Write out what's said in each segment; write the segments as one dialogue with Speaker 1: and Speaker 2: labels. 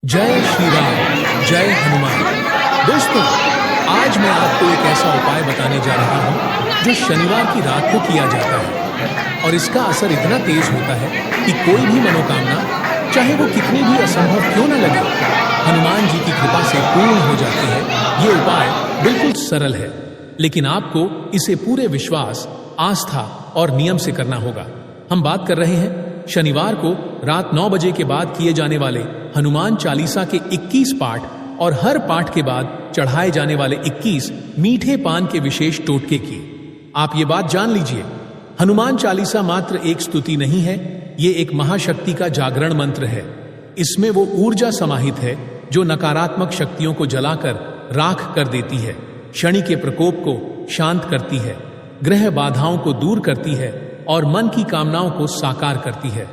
Speaker 1: जय श्री राम, जय हनुमान। दोस्तों, आज मैं आपको एक ऐसा उपाय बताने जा रहा हूं जो शनिवार की रात को किया जाता है और इसका असर इतना तेज होता है कि कोई भी मनोकामना, चाहे वो कितनी भी असंभव क्यों न लगे, हनुमान जी की कृपा से पूर्ण हो जाती है। ये उपाय बिल्कुल सरल है, लेकिन आपको इसे पूरे विश्वास, आस्था और नियम से करना होगा। हम बात कर रहे हैं शनिवार को रात 9 बजे के बाद किए जाने वाले हनुमान चालीसा के 21 पाठ और हर पाठ के बाद चढ़ाए जाने वाले 21 मीठे पान के विशेष टोटके की। आप ये बात जान लीजिए, हनुमान चालीसा मात्र एक स्तुति नहीं है, ये एक महाशक्ति का जागरण मंत्र है। इसमें वो ऊर्जा समाहित है जो नकारात्मक शक्तियों को जलाकर राख कर देती है, शनि के प्रकोप को शांत करती है, ग्रह बाधाओं को दूर करती है और मन की कामनाओं को साकार करती है।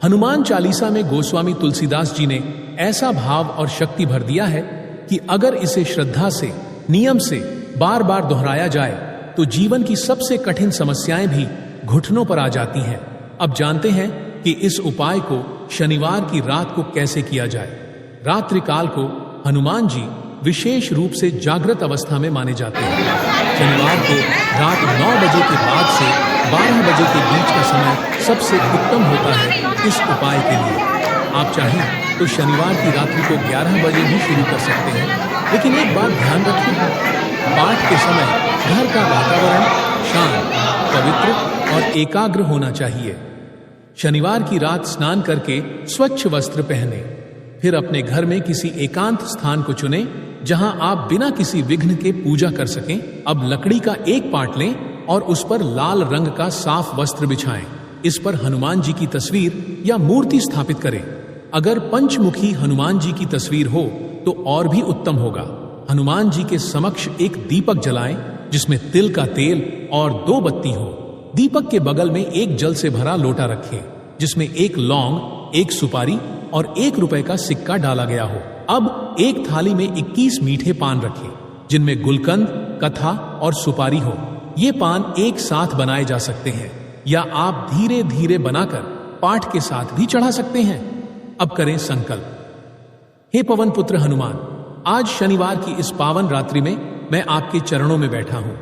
Speaker 1: हनुमान चालीसा में गोस्वामी तुलसीदास जी ने ऐसा भाव और शक्ति भर दिया है कि अगर इसे श्रद्धा से, नियम से बार बार दोहराया जाए तो जीवन की सबसे कठिन समस्याएं भी घुटनों पर आ जाती हैं। अब जानते हैं कि इस उपाय को शनिवार की रात को कैसे किया जाए। रात्रि काल को हनुमान जी विशेष रूप से जागृत अवस्था में माने जाते हैं। शनिवार को रात 9 बजे के बाद से 12 बजे के बीच का समय सबसे उत्तम होता है इस उपाय के लिए। आप चाहें तो शनिवार की रात्रि को 11 बजे भी शुरू कर सकते हैं, लेकिन एक बात ध्यान रखिए, पाठ के समय घर का वातावरण शांत, पवित्र और एकाग्र होना चाहिए। शनिवार की रात स्नान करके स्वच्छ वस्त्र पहने, फिर अपने घर में किसी एकांत स्थान को चुनें जहां आप बिना किसी विघ्न के पूजा कर सकें। अब लकड़ी का एक पाट लें और उस पर लाल रंग का साफ वस्त्र बिछाएं। इस पर हनुमान जी की तस्वीर या मूर्ति स्थापित करें। अगर पंचमुखी हनुमान जी की तस्वीर हो तो और भी उत्तम होगा। हनुमान जी के समक्ष एक दीपक जलाएं जिसमें तिल का तेल और 2 बत्ती हो। दीपक के बगल में एक जल से भरा लोटा रखें जिसमें एक लौंग, एक सुपारी और 1 रुपए का सिक्का डाला गया हो। अब एक थाली में 21 मीठे पान रखें जिनमें गुलकंद, कथा और सुपारी हो। ये पान एक साथ बनाए जा सकते हैं या आप धीरे धीरे बनाकर पाठ के साथ भी चढ़ा सकते हैं। अब करें संकल्प। हे पवन पुत्र हनुमान, आज शनिवार की इस पावन रात्रि में मैं आपके चरणों में बैठा हूं।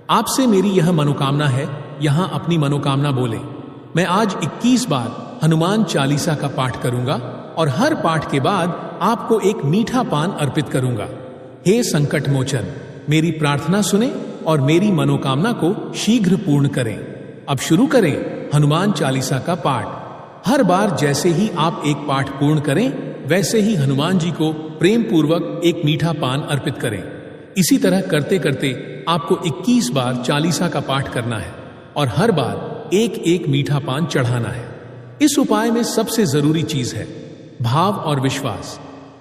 Speaker 1: आपसे मेरी यह मनोकामना है, यहां अपनी मनोकामना बोले। मैं आज 21 बार हनुमान चालीसा का पाठ करूंगा और हर पाठ के बाद आपको एक मीठा पान अर्पित करूंगा। हे संकट मोचन, मेरी प्रार्थना सुने और मेरी मनोकामना को शीघ्र पूर्ण करें। अब शुरू करें हनुमान चालीसा का पाठ। हर बार जैसे ही आप एक पाठ पूर्ण करें, वैसे ही हनुमान जी को प्रेम पूर्वक एक मीठा पान अर्पित करें। इसी तरह करते करते आपको 21 बार चालीसा का पाठ करना है और हर बार एक एक मीठा पान चढ़ाना है। इस उपाय में सबसे जरूरी चीज है भाव और विश्वास।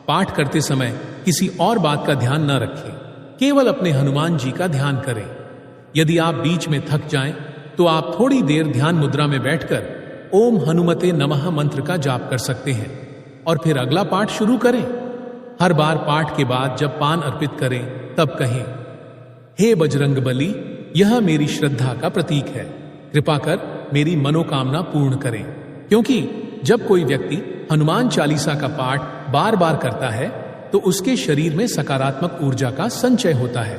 Speaker 1: पाठ करते समय किसी और बात का ध्यान न रखें, केवल अपने हनुमान जी का ध्यान करें। यदि आप बीच में थक जाएं, तो आप थोड़ी देर ध्यान मुद्रा में बैठकर ओम हनुमते नमः मंत्र का जाप कर सकते हैं और फिर अगला पाठ शुरू करें। हर बार पाठ के बाद जब पान अर्पित करें तब कहें, हे बजरंगबली, यह मेरी श्रद्धा का प्रतीक है, कृपा कर मेरी मनोकामना पूर्ण करें। क्योंकि जब कोई व्यक्ति हनुमान चालीसा का पाठ बार बार करता है तो उसके शरीर में सकारात्मक ऊर्जा का संचय होता है।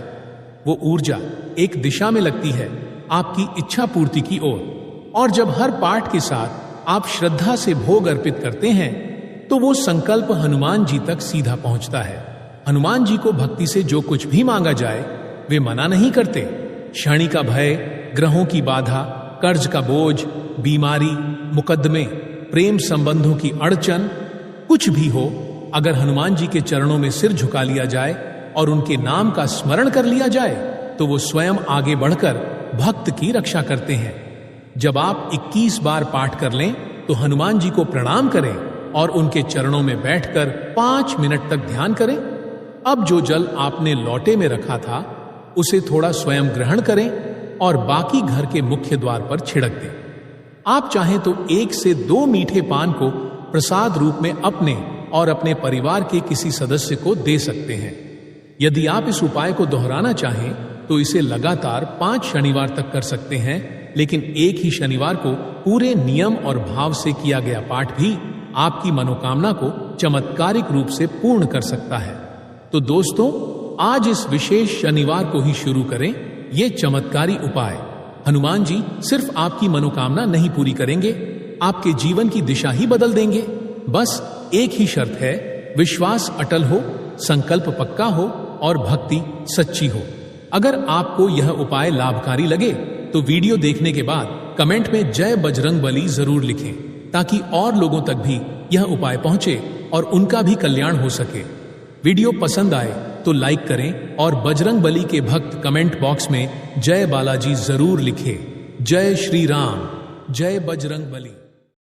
Speaker 1: वो ऊर्जा एक दिशा में लगती है, आपकी इच्छा पूर्ति की ओर। और जब हर पाठ के साथ आप श्रद्धा से भोग अर्पित करते हैं तो वो संकल्प हनुमान जी तक सीधा पहुंचता है। हनुमान जी को भक्ति से जो कुछ भी मांगा जाए वे मना नहीं करते। शनि का भय, ग्रहों की बाधा, कर्ज का बोझ, बीमारी, मुकद्दमे, प्रेम संबंधों की अड़चन, कुछ भी हो, अगर हनुमान जी के चरणों में सिर झुका लिया जाए और उनके नाम का स्मरण कर लिया जाए तो वो स्वयं आगे बढ़कर भक्त की रक्षा करते हैं। जब आप 21 बार पाठ कर लें तो हनुमान जी को प्रणाम करें और उनके चरणों में बैठकर 5 मिनट तक ध्यान करें। अब जो जल आपने लोटे में रखा था उसे थोड़ा स्वयं ग्रहण करें और बाकी घर के मुख्य द्वार पर छिड़क दें। आप चाहें तो 1 से 2 मीठे पान को प्रसाद रूप में अपने और अपने परिवार के किसी सदस्य को दे सकते हैं। यदि आप इस उपाय को दोहराना चाहें तो इसे लगातार 5 शनिवार तक कर सकते हैं, लेकिन एक ही शनिवार को पूरे नियम और भाव से किया गया पाठ भी आपकी मनोकामना को चमत्कारिक रूप से पूर्ण कर सकता है। तो दोस्तों, आज इस विशेष शनिवार को ही शुरू करें ये चमत्कारी उपाय। हनुमान जी सिर्फ आपकी मनोकामना नहीं पूरी करेंगे, आपके जीवन की दिशा ही बदल देंगे। बस एक ही शर्त है, विश्वास अटल हो, संकल्प पक्का हो और भक्ति सच्ची हो। अगर आपको यह उपाय लाभकारी लगे तो वीडियो देखने के बाद कमेंट में जय बजरंगबली जरूर लिखें, ताकि और लोगों तक भी यह उपाय पहुंचे और उनका भी कल्याण हो सके। वीडियो पसंद आए तो लाइक करें और बजरंगबली के भक्त कमेंट बॉक्स में जय बालाजी जरूर लिखें। जय श्री राम, जय बजरंगबली।